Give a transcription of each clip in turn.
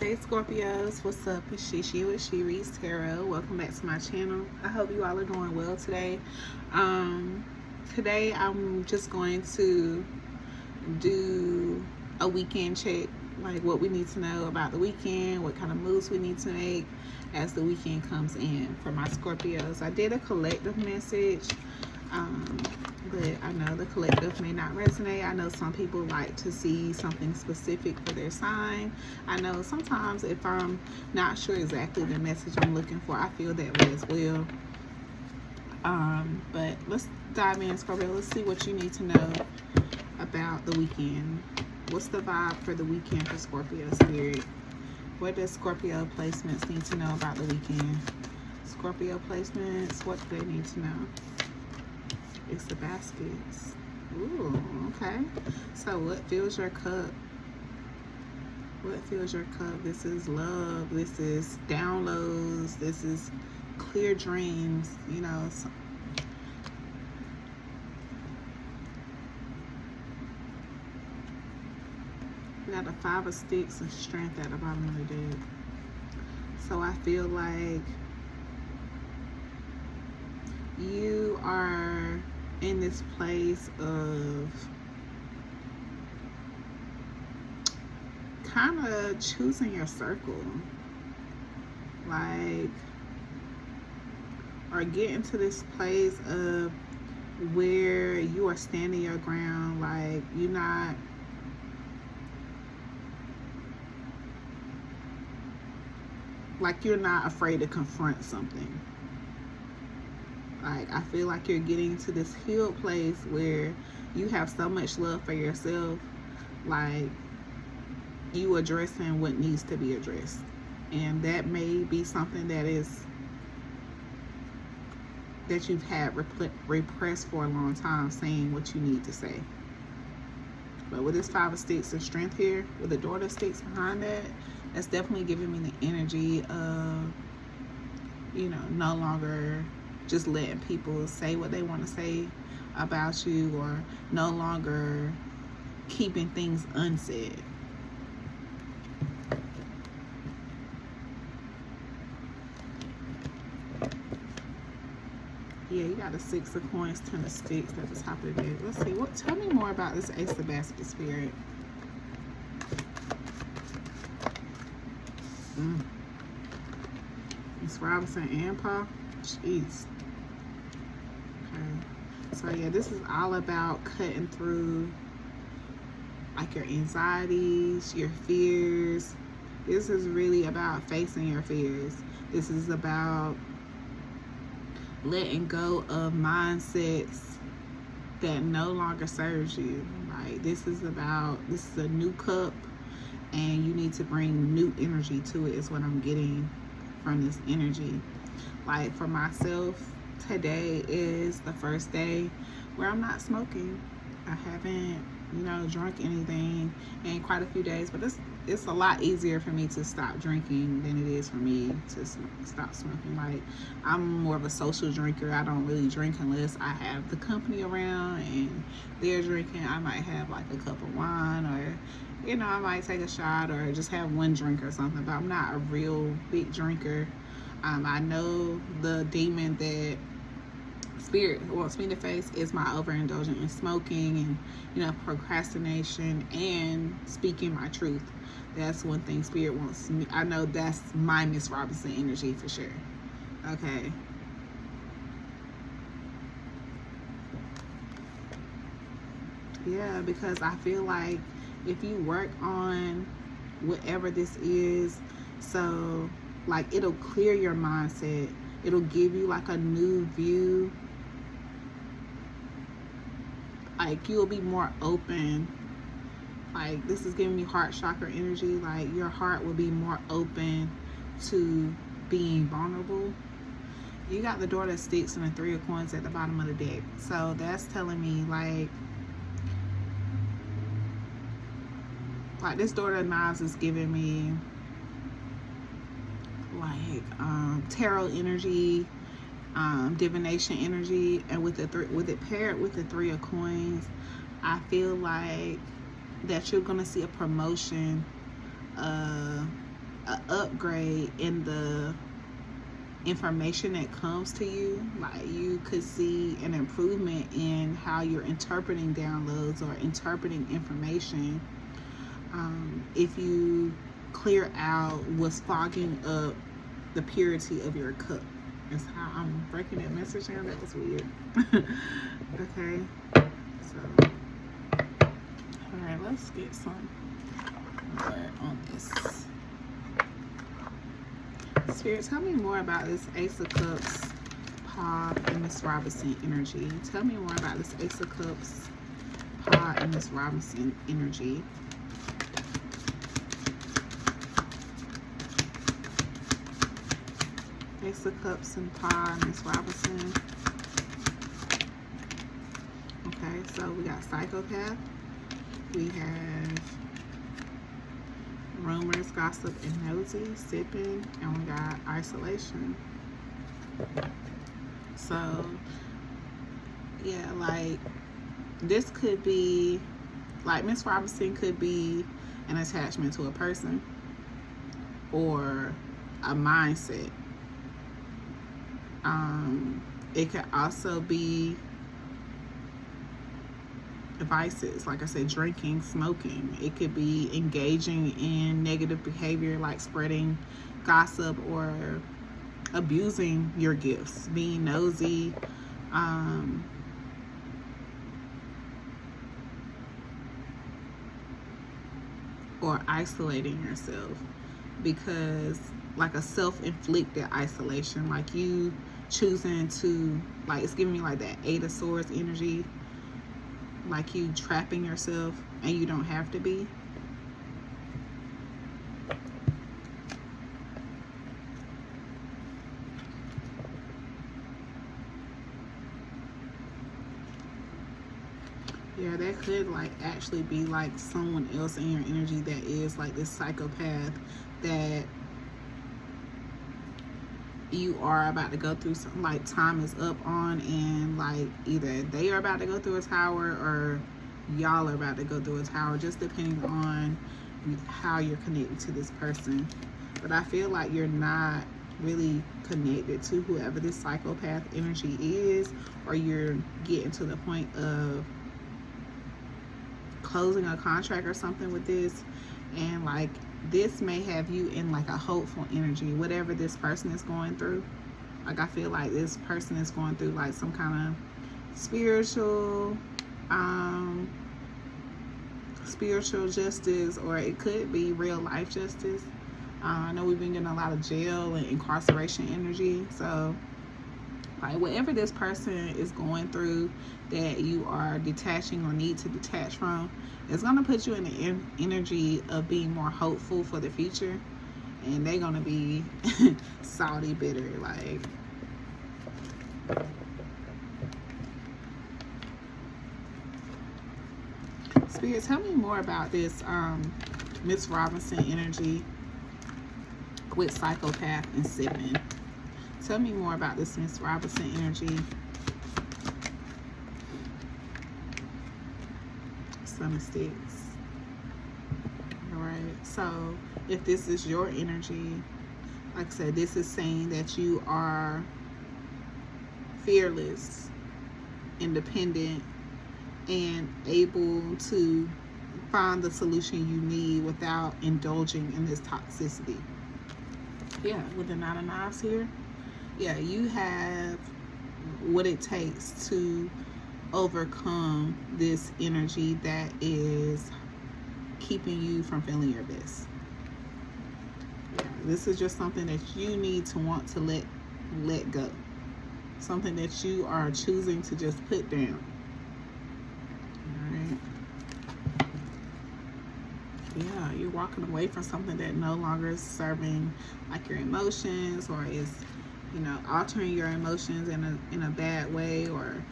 Hey Scorpios, what's up? It's Shishi with She Reads Tarot. Welcome back to my channel. I hope you all are doing well today. Today I'm just going to do a weekend check, like what we need to know about the weekend, what kind of moves we need to make as the weekend comes in for my Scorpios. I did a collective message, but I know the collective may not resonate. I know some people like to see something specific for their sign. I know sometimes if I'm not sure exactly the message I'm looking for, I feel that way as well. But let's dive in, Scorpio. Let's see what you need to know about the weekend. What's the vibe for the weekend for Scorpio Spirit? What does Scorpio placements need to know about the weekend? Scorpio placements, what do they need to know? It's the baskets. Ooh, okay. So what fills your cup? What fills your cup? This is love. This is downloads. This is clear dreams. You know, we got the 5 of Sticks and Strength at the bottom of the deck. So I feel like you are in this place of kind of choosing your circle, like, or getting to this place of where you are standing your ground, like you're not afraid to confront something. Like, I feel like you're getting to this healed place where you have so much love for yourself, like you addressing what needs to be addressed. And that may be something that you've had repressed for a long time, saying what you need to say. But with this 5 of Sticks and Strength here, with the Daughter of Sticks behind that, that's definitely giving me the energy of, you know, no longer just letting people say what they want to say about you, or no longer keeping things unsaid. Yeah, you got a 6 of Coins, 10 of Sticks at the top of the deck. Let's see, tell me more about this Ace of Basket Spirit. Miss Robinson and Pa. Jeez. So yeah, this is all about cutting through like your anxieties, your fears. This is really about facing your fears. This is about letting go of mindsets that no longer serves you. Like, this is a new cup, and you need to bring new energy to it, is what I'm getting from this energy. Like, for myself, today is the first day where I'm not smoking. I haven't, drunk anything in quite a few days, but it's a lot easier for me to stop drinking than it is for me to stop smoking. Like, I'm more of a social drinker. I don't really drink unless I have the company around and they're drinking. I might have like a cup of wine, or I might take a shot, or just have one drink or something, but I'm not a real big drinker. I know the demon that Spirit wants me to face is my overindulgence in smoking and, procrastination and speaking my truth. That's one thing Spirit wants me. I know that's my Miss Robinson energy for sure. Okay. Yeah, because I feel like if you work on whatever this is, so like, it'll clear your mindset. It'll give you like a new view. Like, you'll be more open. Like, this is giving me heart chakra energy. Like, your heart will be more open to being vulnerable. You got the Daughter of Sticks and the 3 of Coins at the bottom of the deck. So that's telling me like this Daughter of Knives is giving me like tarot energy, divination energy, and with it paired with the 3 of Coins, I feel like that you're gonna see a promotion upgrade in the information that comes to you. Like, you could see an improvement in how you're interpreting downloads or interpreting information, if you clear out what's fogging up the purity of your cup. That's how I'm breaking that message down. That was weird. Okay, so all right, let's get some more on this. Spirit, tell me more about this Ace of Cups, Pa, and Miss Robinson energy. Tell me more about this Ace of Cups, Pa, and Miss Robinson energy. Ace of Cups and Pa and Miss Robinson. Okay, so we got psychopath. We have rumors, gossip, and nosy, sipping, and we got isolation. So, yeah, like, this could be, like, Miss Robinson could be an attachment to a person or a mindset. It could also be vices, like I said, drinking, smoking. It could be engaging in negative behavior, like spreading gossip or abusing your gifts, being nosy, or isolating yourself, because like a self-inflicted isolation, like you choosing to, like, it's giving me like that Eight of Swords energy, like you trapping yourself and you don't have to be. Yeah, that could like actually be like someone else in your energy that is like this psychopath that you are about to go through something, like time is up on, and like either they are about to go through a tower or y'all are about to go through a tower, just depending on how you're connected to this person. But I feel like you're not really connected to whoever this psychopath energy is, or you're getting to the point of closing a contract or something with this, and like this may have you in like a hopeful energy, whatever this person is going through. Like, I feel like this person is going through like some kind of spiritual justice, or it could be real life justice. I know we've been getting a lot of jail and incarceration energy, so like whatever this person is going through that you are detaching or need to detach from, it's going to put you in the energy of being more hopeful for the future, and they're going to be salty bitter. Like, Spirit, tell me more about this Miss Robinson energy with psychopath and sipping. Tell me more about this Miss Robinson energy. Son of Sticks. Alright, so if this is your energy, like I said, this is saying that you are fearless, independent, and able to find the solution you need without indulging in this toxicity. Yeah, with the Nine of Knives here. Yeah, you have what it takes to overcome this energy that is keeping you from feeling your best. Yeah, this is just something that you need to want to let go. Something that you are choosing to just put down. Alright. Yeah, you're walking away from something that no longer is serving like your emotions, or is, you know, altering your emotions in a bad way, or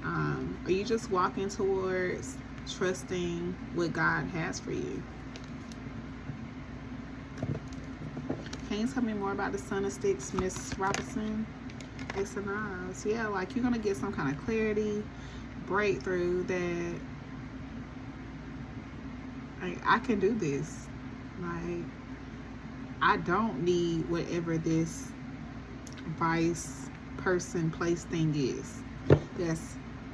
are you just walking towards trusting what God has for you? Can you tell me more about the Son of Sticks, Miss Robinson? Ace of Knives. Yeah, like you're going to get some kind of clarity, breakthrough that, like, I can do this. Like, I don't need whatever this vice person place thing is.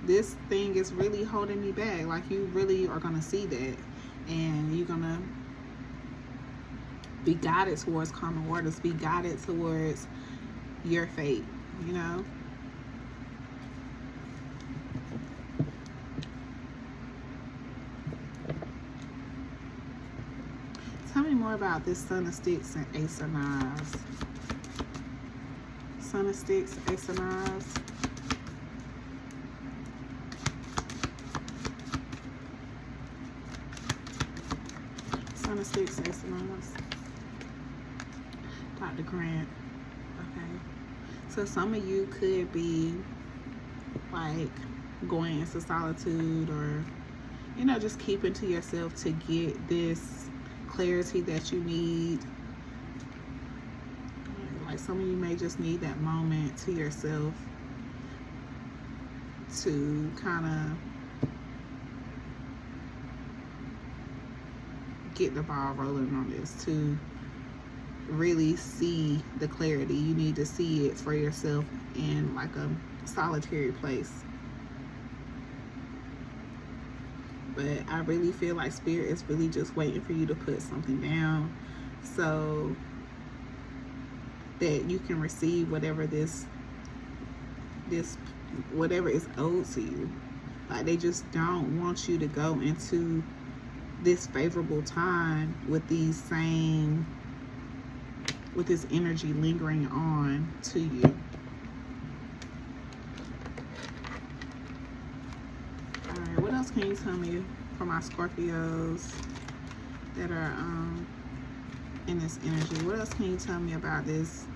This thing is really holding me back. Like, you really are gonna see that, and you're gonna be guided towards calmer waters, be guided towards your fate, you know. Tell me more about this Son of Sticks and Ace of Knives. Son of Sticks, Ace of Knives. Son of Sticks, Ace of Knives. Dr. Grant. Okay. So some of you could be like going into solitude, or, you know, just keeping to yourself to get this clarity that you need. Like, some of you may just need that moment to yourself to kind of get the ball rolling on this, to really see the clarity. You need to see it for yourself in like a solitary place. But I really feel like Spirit is really just waiting for you to put something down so that you can receive whatever whatever is owed to you. Like, they just don't want you to go into this favorable time with this energy lingering on to you. Alright, what else can you tell me for my Scorpios that are in this energy? What else can you tell me about this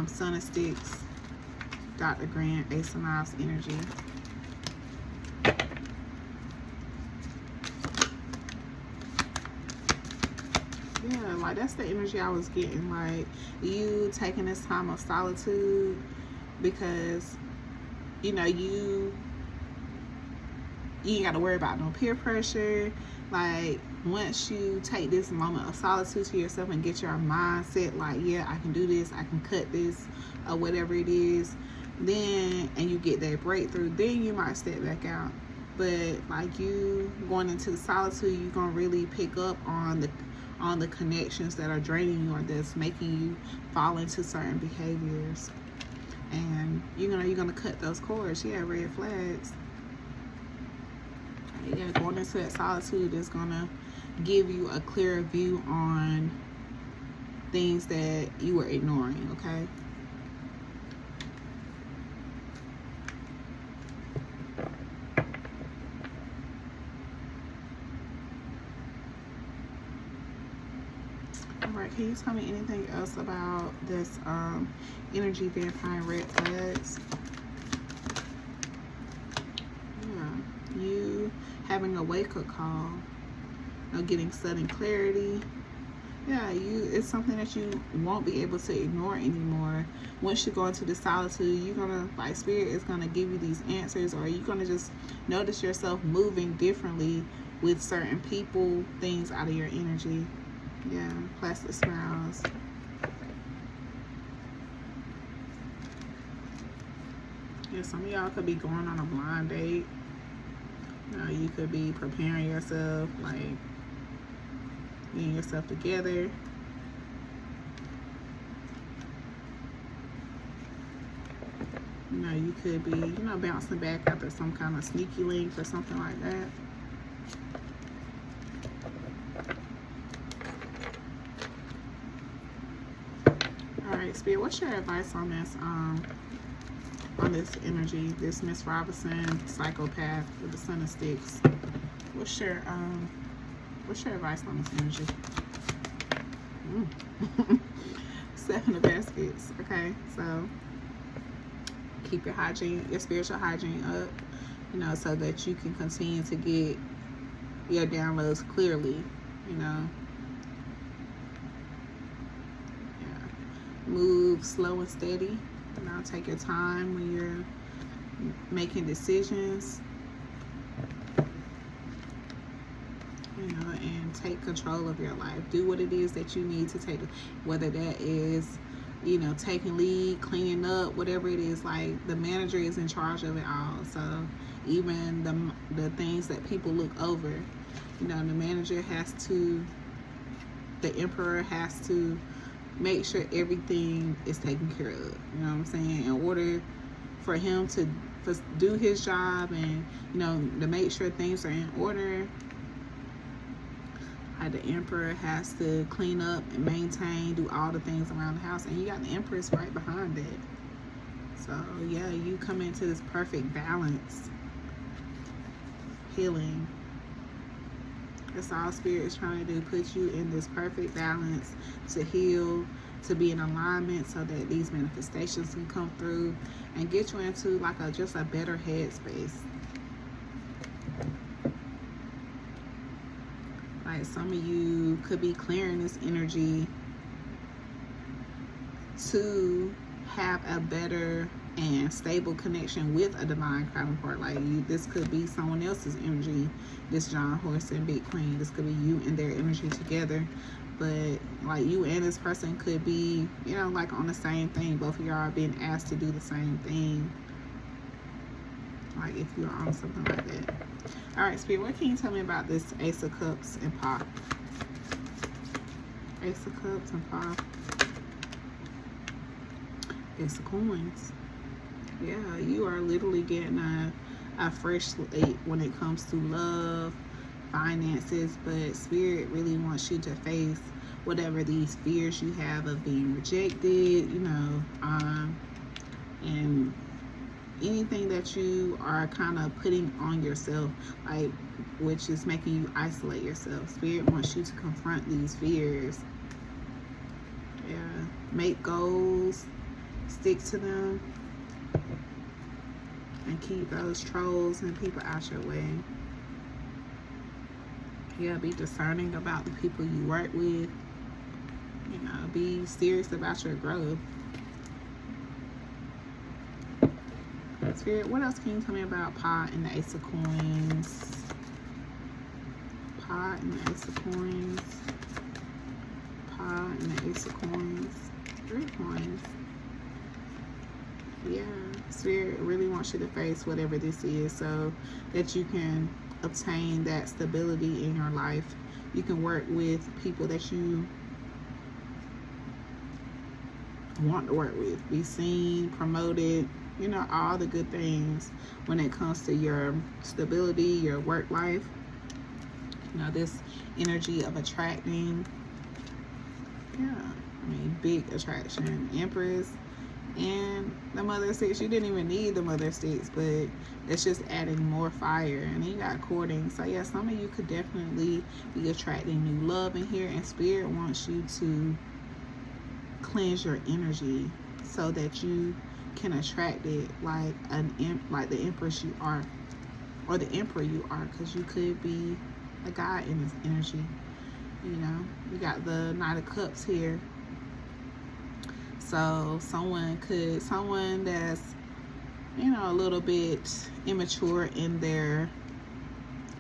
Son of Sticks, Dr. Grant, Ace of Knives energy? Yeah, like, that's the energy I was getting. Like, you taking this time of solitude because, you know, you ain't got to worry about no peer pressure. Like, once you take this moment of solitude to yourself and get your mindset like, yeah, I can do this, I can cut this, or whatever it is, then, and you get that breakthrough, then you might step back out. But like, you going into the solitude, you're gonna really pick up on the connections that are draining you, or that's making you fall into certain behaviors, and you're gonna cut those cords. Yeah, red flags. Yeah, going into that solitude is gonna give you a clearer view on things that you were ignoring. Okay. Alright, can you tell me anything else about this energy vampire red flags? Yeah, you having a wake-up call, you know, getting sudden clarity. Yeah, it's something that you won't be able to ignore anymore. Once you go into the solitude, you're gonna, like, Spirit is gonna give you these answers, or you're gonna just notice yourself moving differently with certain people, things out of your energy. Yeah, plastic smiles. Yeah, some of y'all could be going on a blind date. You could be preparing yourself, like getting yourself together. You could be, bouncing back after some kind of sneaky link or something like that. Alright, Spirit, what's your advice on this energy, this Miss Robinson psychopath with the Son of Sticks? What's your advice on this energy? 7 of baskets. Okay, so keep your spiritual hygiene up, so that you can continue to get your downloads clearly, Move slow and steady. Take your time when you're making decisions. And take control of your life. Do what it is that you need to take, whether that is, you know, taking lead, cleaning up, whatever it is. Like, the manager is in charge of it all. So even the things that people look over, you know, the manager has to, the emperor has to make sure everything is taken care of. You know what I'm saying? In order for him to do his job, and, you know, to make sure things are in order, like, the emperor has to clean up and maintain, do all the things around the house, and you got the empress right behind it. So yeah, you come into this perfect balance, healing. That's all Spirit is trying to do, put you in this perfect balance to heal, to be in alignment, so that these manifestations can come through and get you into like just a better headspace. Like, some of you could be clearing this energy to have a better and stable connection with a divine counterpart. Like, this could be someone else's energy, this John, Horse, and Big Queen. This could be you and their energy together. But like, you and this person could be, you know, like on the same thing. Both of y'all are being asked to do the same thing. Like, if you're on something like that. All right, Spirit, what can you tell me about this Ace of Cups and Paw? Ace of Cups and Paw. Ace of Coins. Yeah, you are literally getting a fresh slate when it comes to love, finances, but Spirit really wants you to face whatever these fears you have of being rejected, you know, and anything that you are kind of putting on yourself, like, which is making you isolate yourself. Spirit wants you to confront these fears. Yeah, make goals, stick to them, and keep those trolls and people out your way. Yeah, be discerning about the people you work with. You know, be serious about your growth. Spirit, what else can you tell me about Paw and the Ace of Coins? Paw and the Ace of Coins. Paw and the Ace of Coins. 3 coins. Yeah, Spirit really wants you to face whatever this is, so that you can obtain that stability in your life. You can work with people that you want to work with. Be seen, promoted, you know, all the good things when it comes to your stability, your work life. You know, this energy of attracting. Yeah, I mean, big attraction. Empress and the Mother of Six. You didn't even need the Mother of Six, but it's just adding more fire. And then you got courting. So yeah, some of you could definitely be attracting new love in here, and Spirit wants you to cleanse your energy so that you can attract it like the Empress you are, or the Emperor you are, because you could be a guy in this energy. You know, we got the Knight of Cups here. So someone that's, you know, a little bit immature in their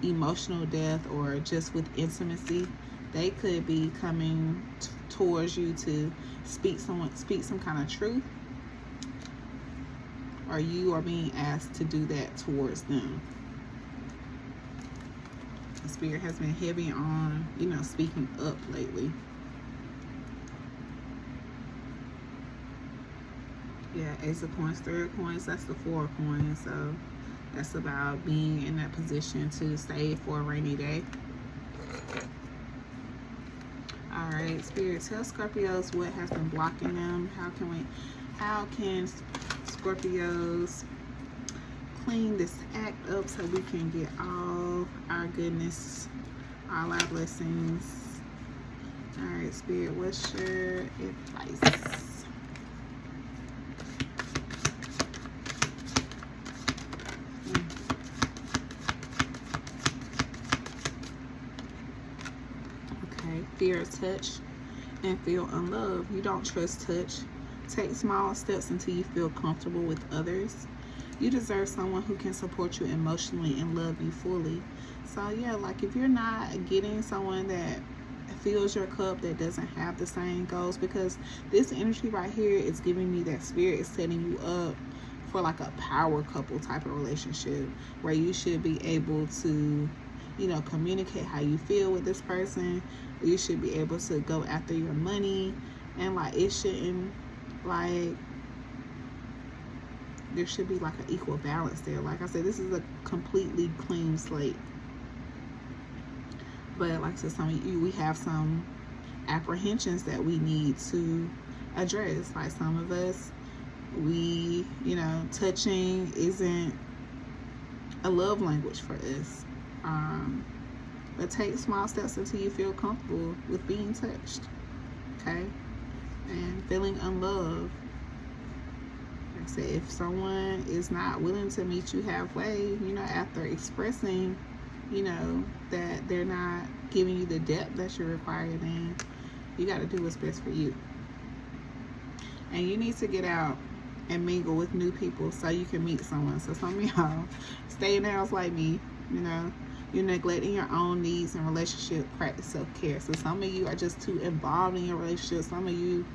emotional depth, or just with intimacy, they could be coming towards you to speak some kind of truth, or you are being asked to do that towards them. The Spirit has been heavy on, you know, speaking up lately. Yeah, Ace of Coins, 3 of Coins, that's the 4 of Coins. So that's about being in that position to save for a rainy day. All right, Spirit, tell Scorpios what has been blocking them. How can Scorpios clean this act up so we can get all our goodness, all our blessings? All right, Spirit, what's your advice? Fear of touch and feel unloved. You don't trust touch. Take small steps until you feel comfortable with others. You deserve someone who can support you emotionally and love you fully. So yeah, like, if you're not getting someone that fills your cup that doesn't have the same goals, because this energy right here is giving me that spirit is setting you up for like a power couple type of relationship, where you should be able to, you know, communicate how you feel with this person. You should be able to go after your money, and like it shouldn't, like, there should be like an equal balance there. Like I said, this is a completely clean slate. But like I said, some of you, we have some apprehensions that we need to address. Like some of us, we, you know, touching isn't a love language for us. But take small steps until you feel comfortable with being touched, okay? And feeling unloved. Like I said, if someone is not willing to meet you halfway, you know, after expressing, you know, that they're not giving you the depth that you require, then you got to do what's best for you. And you need to get out and mingle with new people so you can meet someone. So some of y'all stay in the house like me, you know. You're neglecting your own needs and relationship. Practice self-care. So some of you are just too involved in your relationship. Some of you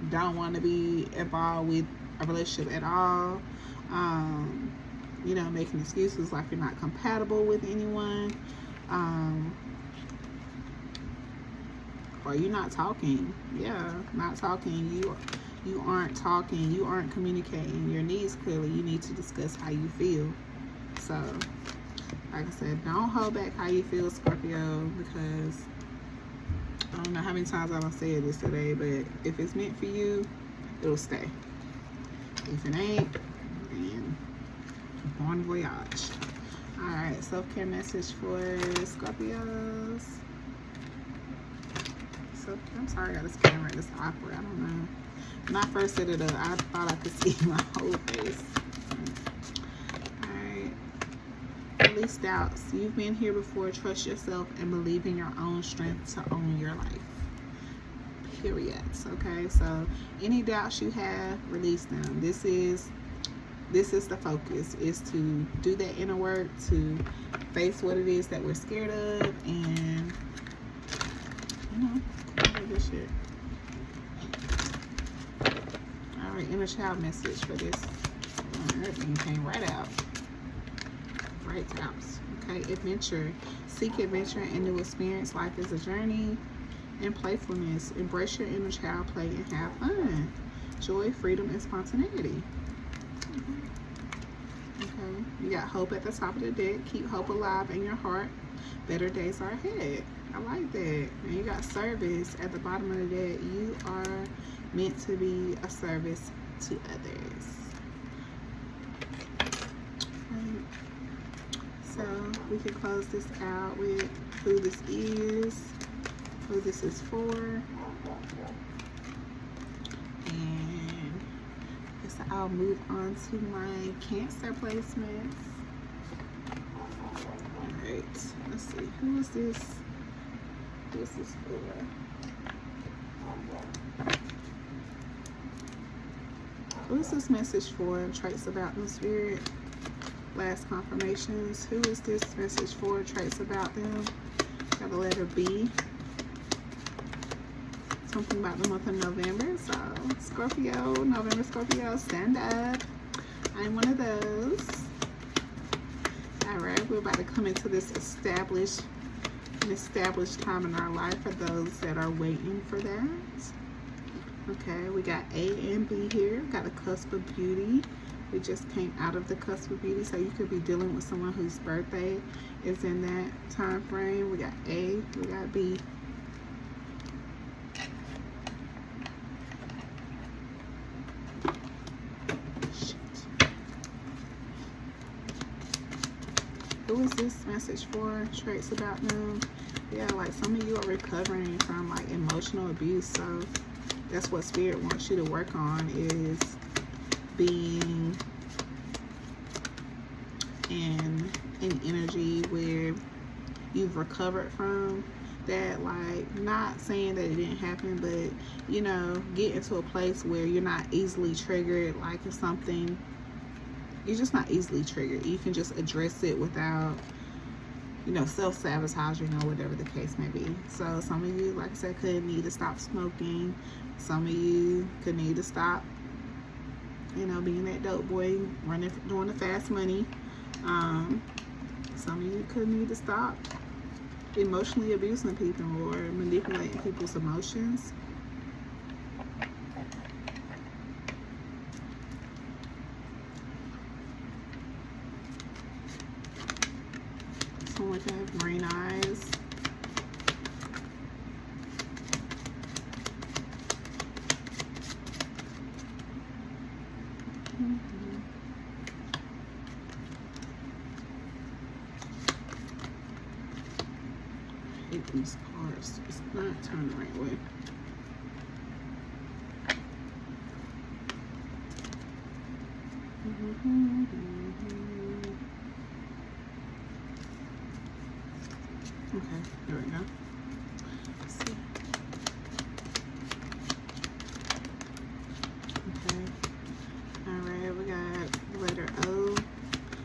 don't want to be involved with a relationship at all. You know, making excuses like you're not compatible with anyone. Or you're not talking. Yeah, not talking. You aren't talking. You aren't communicating your needs clearly. You need to discuss how you feel. So, like I said, don't hold back how you feel, Scorpio, because I don't know how many times I've said this today, but if it's meant for you, it'll stay. If it ain't, then bon voyage. Alright, self-care message for Scorpios. I'm sorry I got this camera, it's awkward, I don't know. When I first set it up, I thought I could see my whole face. Release doubts. You've been here before. Trust yourself and believe in your own strength to own your life. Period. Okay, so any doubts you have, release them. This is the focus, is to do that inner work, to face what it is that we're scared of, and you know, this shit. Alright, inner child message for this. Everything came right out. Right tops. Okay, adventure. Seek adventure and new experience. Life is a journey. And playfulness. Embrace your inner child, play, and have fun. Joy, freedom, and spontaneity. Okay, you got hope at the top of the deck. Keep hope alive in your heart. Better days are ahead. I like that. And you got service at the bottom of the deck. You are meant to be a service to others. Right. So we can close this out with who this is, who this is for, and I guess I'll move on to my Cancer placements. Alright, let's see, who is this? Who is this for? Who is this message for? Traits about the spirit. Last confirmations. Who is this message for? Traits about them. Got the letter B. Something about the month of November. So, Scorpio, November Scorpio, stand up. I'm one of those. Alright, we're about to come into this established time in our life for those that are waiting for that. Okay, we got A and B here. Got a cusp of beauty. We just came out of the cusp of beauty, so you could be dealing with someone whose birthday is in that time frame. We got A, we got B. Shit. Who is this message for? Traits about them. Yeah, like some of you are recovering from like emotional abuse, so that's what Spirit wants you to work on, is being in an energy where you've recovered from that. Like, not saying that it didn't happen, but you know, get into a place where you're not easily triggered. Like if something, you're just not easily triggered, you can just address it without you know, self-sabotaging or whatever the case may be. So some of you, like I said, could need to stop smoking. Some of you could need to stop, you know, being that dope boy, doing the fast money. Some of you could need to stop emotionally abusing people or manipulating people's emotions. Someone could have green eyes. I hate these cards. It's not turning the right way. Okay, here we go. Let's see. Okay. Alright, we got the letter O.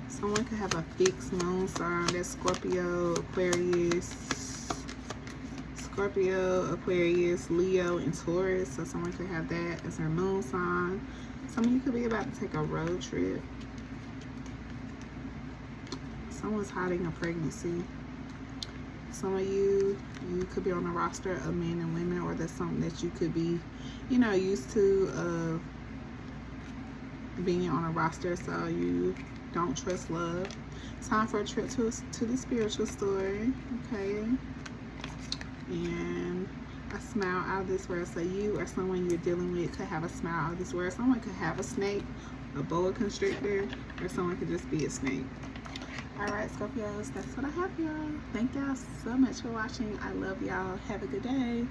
Someone could have a fixed moon sign. That's Scorpio, Aquarius, Leo, and Taurus. So someone could have that as their moon sign. Some of you could be about to take a road trip. Someone's hiding a pregnancy. Some of you could be on a roster of men and women, or that's something that you could be, you know, used to being on a roster, so you don't trust love. Time for a trip to the spiritual story, okay? And a smile out of this world. So you or someone you're dealing with could have a smile out of this world. Someone could have a snake, a boa constrictor, or someone could just be a snake. Alright, Scorpios, that's what I have, y'all. Thank y'all so much for watching. I love y'all. Have a good day.